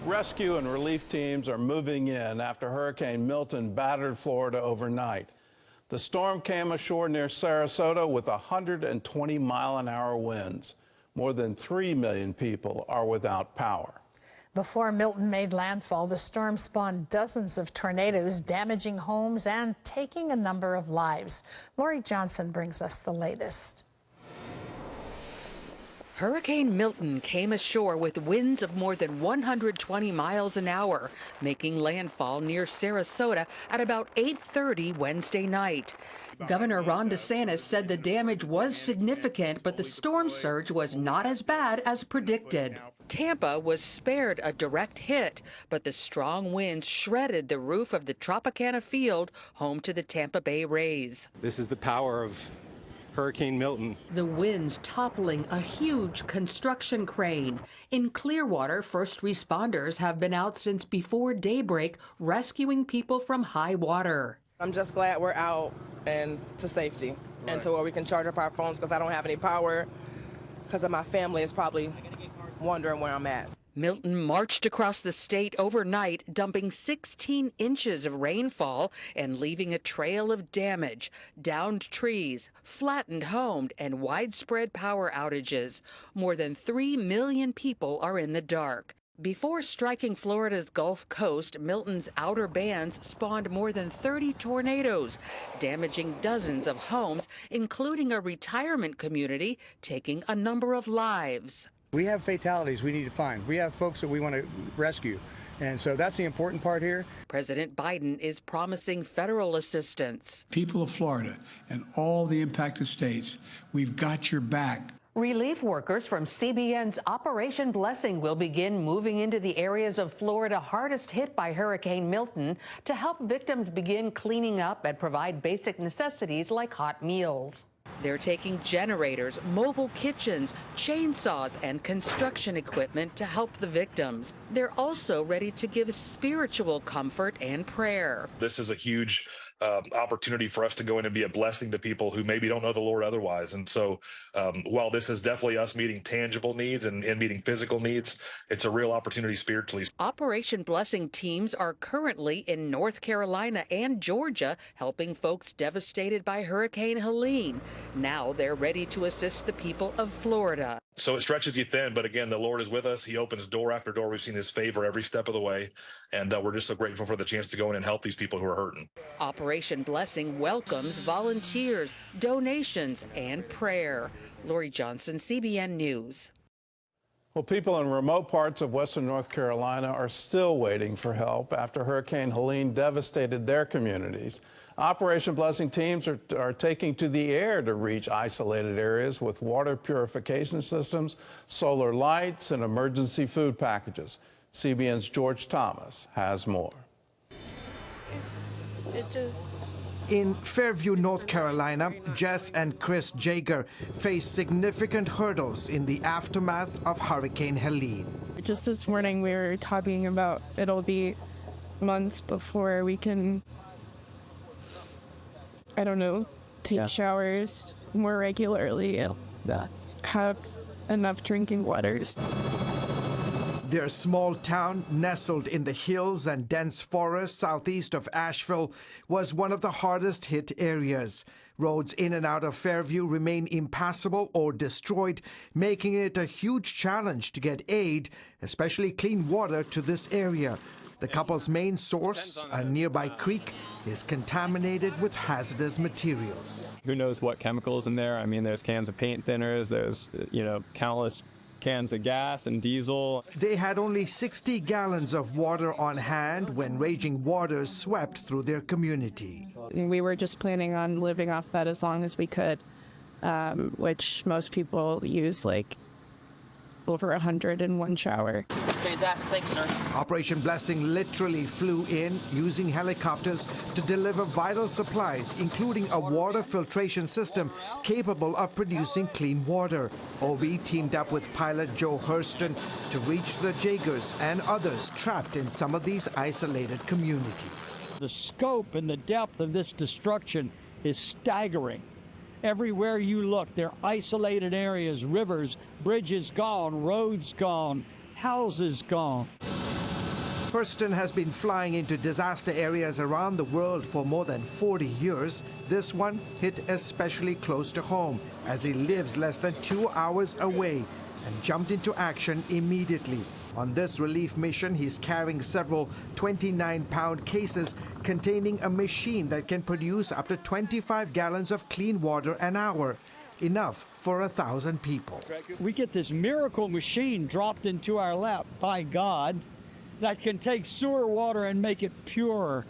Rescue and relief teams are moving in after Hurricane Milton battered Florida overnight. The storm came ashore near Sarasota with 120-mile-an-hour winds. More than 3 million people are without power. Before Milton made landfall, the storm spawned dozens of tornadoes, damaging homes and taking a number of lives. Lori Johnson brings us the latest. Hurricane Milton came ashore with winds of more than 120 miles an hour, making landfall near Sarasota at about 8:30 Wednesday night. Governor Ron DeSantis said the damage was significant, but the storm surge was not as bad as predicted. Tampa was spared a direct hit, but the strong winds shredded the roof of the Tropicana Field, home to the Tampa Bay Rays. This is the power of Hurricane Milton. The winds toppling a huge construction crane. In Clearwater, first responders have been out since before daybreak, rescuing people from high water. I'm just glad we're out and to safety and to where we can charge up our phones, because I don't have any power because of my family is probably wondering where I'm at. Milton marched across the state overnight, dumping 16 inches of rainfall and leaving a trail of damage, downed trees, flattened homes, and widespread power outages. More than 3 million people are in the dark. Before striking Florida's Gulf Coast, Milton's outer bands spawned more than 30 tornadoes, damaging dozens of homes, including a retirement community, taking a number of lives. We have fatalities we need to find. We have folks that we want to rescue. And so that's the important part here. President Biden is promising federal assistance. People of Florida and all the impacted states, we've got your back. Relief workers from CBN's Operation Blessing will begin moving into the areas of Florida hardest hit by Hurricane Milton to help victims begin cleaning up and provide basic necessities like hot meals. They're taking generators, mobile kitchens, chainsaws, and construction equipment to help the victims. They're also ready to give spiritual comfort and prayer. This is a huge opportunity for us to go in and be a blessing to people who maybe don't know the Lord otherwise. And so while this is definitely us meeting tangible needs and meeting physical needs, it's a real opportunity spiritually. Operation Blessing teams are currently in North Carolina and Georgia helping folks devastated by Hurricane Helene. Now they're ready to assist the people of Florida. So it stretches you thin, but again, the Lord is with us. He opens door after door. We've seen his favor every step of the way, and we're just so grateful for the chance to go in and help these people who are hurting. Operation Blessing welcomes volunteers, donations, and prayer. Lori Johnson, CBN News. Well, people in remote parts of western North Carolina are still waiting for help after Hurricane Helene devastated their communities. Operation Blessing teams are taking to the air to reach isolated areas with water purification systems, solar lights, and emergency food packages. CBN's George Thomas has more. In Fairview, North Carolina, Jess and Chris Jager face significant hurdles in the aftermath of Hurricane Helene. Just this morning we were talking about it'll be months before we can, take showers more regularly and have enough drinking waters. Their small town, nestled in the hills and dense forest southeast of Asheville, was one of the hardest hit areas. Roads in and out of Fairview remain impassable or destroyed, making it a huge challenge to get aid, especially clean water, to this area. The couple's main source, a nearby creek, is contaminated with hazardous materials. Who knows what chemicals in there? I mean, there's cans of paint thinners, there's, countless cans of gas and diesel. They had only 60 gallons of water on hand when raging waters swept through their community. We were just planning on living off that as long as we could, which most people use over 100 in one shower. Fantastic. Thanks, sir. Operation Blessing literally flew in using helicopters to deliver vital supplies, including a water filtration system capable of producing clean water. OB teamed up with pilot Joe Hurston to reach the Jagers and others trapped in some of these isolated communities. The scope and the depth of this destruction is staggering. Everywhere you look, there are isolated areas, rivers, bridges gone, roads gone, houses gone. Hurston has been flying into disaster areas around the world for more than 40 years. This one hit especially close to home as he lives less than 2 hours away and jumped into action immediately. On this relief mission, he's carrying several 29-pound cases containing a machine that can produce up to 25 gallons of clean water an hour, enough for 1,000 people. We get this miracle machine dropped into our lap by God that can take sewer water and make it pure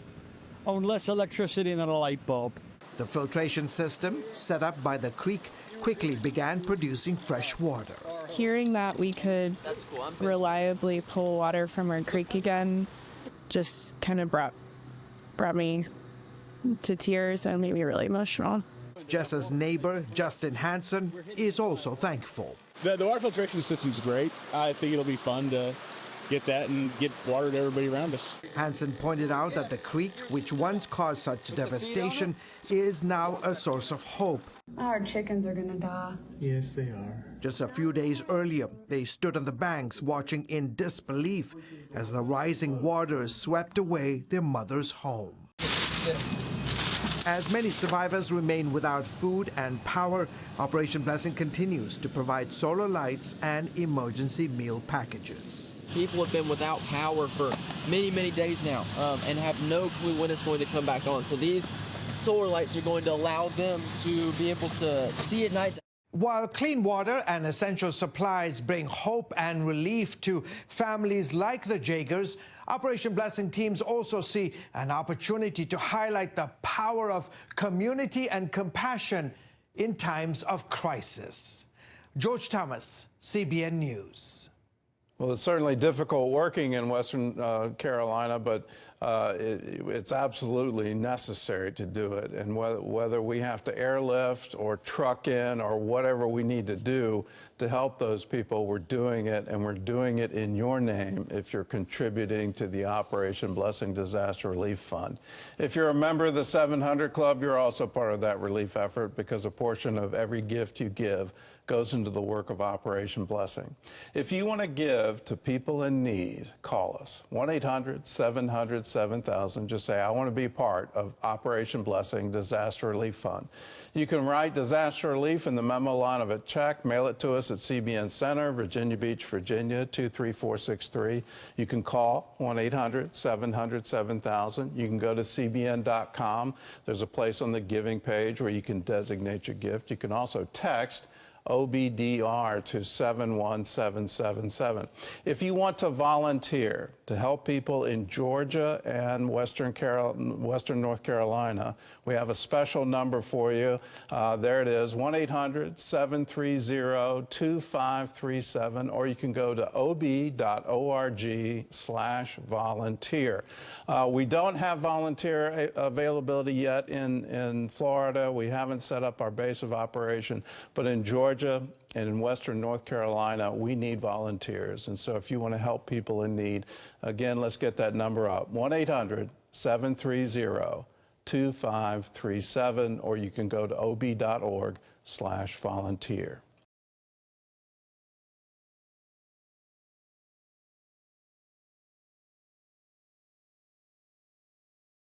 on less electricity than a light bulb. The filtration system, set up by the creek, quickly began producing fresh water. Hearing that we could reliably pull water from our creek again just kind of brought me to tears and made me really emotional. Jessa's neighbor, Justin Hansen, is also thankful. The water filtration system's great. I think it'll be fun to get that and get water to everybody around us. Hansen pointed out that the creek, which once caused such devastation, is now a source of hope. Our chickens are gonna die. Yes, they are. Just a few days earlier, they stood on the banks watching in disbelief as the rising waters swept away their mother's home. As many survivors remain without food and power, Operation Blessing continues to provide solar lights and emergency meal packages. People have been without power for many, many days now and have no clue when it's going to come back on. So these solar lights are going to allow them to be able to see at night. While clean water and essential supplies bring hope and relief to families like the Jagers, Operation Blessing teams also see an opportunity to highlight the power of community and compassion in times of crisis. George Thomas, CBN News. Well, it's certainly difficult working in Western Carolina, but it's absolutely necessary to do it. And whether we have to airlift or truck in or whatever we need to do to help those people, we're doing it, and we're doing it in your name if you're contributing to the Operation Blessing Disaster Relief Fund. If you're a member of the 700 Club, you're also part of that relief effort because a portion of every gift you give goes into the work of Operation Blessing. If you want to give to people in need, call us, 1-800-700-7000. Just say, I want to be part of Operation Blessing Disaster Relief Fund. You can write disaster relief in the memo line of a check, mail it to us at CBN Center, Virginia Beach, Virginia, 23463. You can call 1-800-700-7000. You can go to cbn.com. There's a place on the giving page where you can designate your gift. You can also text OBDR to 71777. If you want to volunteer to help people in Georgia and Western North Carolina, we have a special number for you. There it is, 1-800-730-2537, or you can go to ob.org/volunteer. We don't have volunteer availability yet in Florida. We haven't set up our base of operation, but in Georgia and in Western North Carolina, we need volunteers. And so if you want to help people in need, again, let's get that number up, 1-800-730-2537, or you can go to ob.org/volunteer.